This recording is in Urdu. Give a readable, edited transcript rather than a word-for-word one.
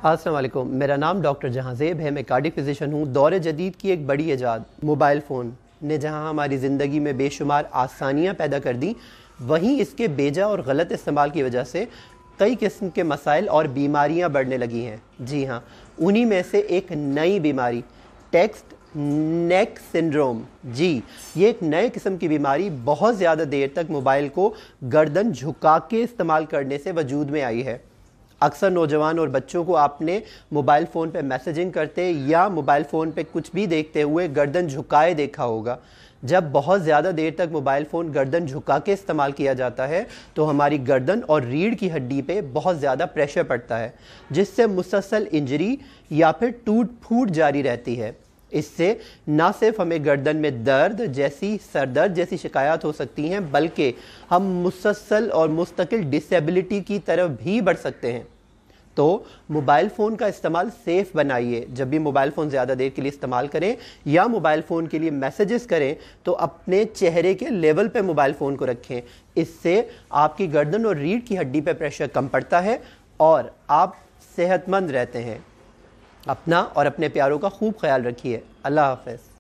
السلام علیکم، میرا نام ڈاکٹر جہاں زیب ہے، میں کارڈی فزیشن ہوں۔ دور جدید کی ایک بڑی ایجاد موبائل فون نے جہاں ہماری زندگی میں بے شمار آسانیاں پیدا کر دیں، وہیں اس کے بیجا اور غلط استعمال کی وجہ سے کئی قسم کے مسائل اور بیماریاں بڑھنے لگی ہیں۔ جی ہاں، انہی میں سے ایک نئی بیماری ٹیکسٹ نیک سنڈروم، جی یہ ایک نئے قسم کی بیماری بہت زیادہ دیر تک موبائل کو گردن جھکا کے استعمال کرنے سے وجود میں آئی ہے۔ اکثر نوجوان اور بچوں کو آپ نے موبائل فون پہ میسیجنگ کرتے یا موبائل فون پہ کچھ بھی دیکھتے ہوئے گردن جھکائے دیکھا ہوگا۔ جب بہت زیادہ دیر تک موبائل فون گردن جھکا کے استعمال کیا جاتا ہے تو ہماری گردن اور ریڑھ کی ہڈی پہ بہت زیادہ پریشر پڑتا ہے، جس سے مسلسل انجری یا پھر ٹوٹ پھوٹ جاری رہتی ہے۔ اس سے نہ صرف ہمیں گردن میں درد جیسی سر درد جیسی شکایات ہو سکتی ہیں، بلکہ ہم مسلسل اور مستقل ڈسیبلٹی کی طرف بھی بڑھ سکتے ہیں۔ تو موبائل فون کا استعمال سیف بنائیے۔ جب بھی موبائل فون زیادہ دیر کے لیے استعمال کریں یا موبائل فون کے لیے میسیجز کریں تو اپنے چہرے کے لیول پہ موبائل فون کو رکھیں۔ اس سے آپ کی گردن اور ریڑھ کی ہڈی پہ پریشر کم پڑتا ہے اور آپ صحت مند رہتے ہیں۔ اپنا اور اپنے پیاروں کا خوب خیال رکھیے۔ اللہ حافظ۔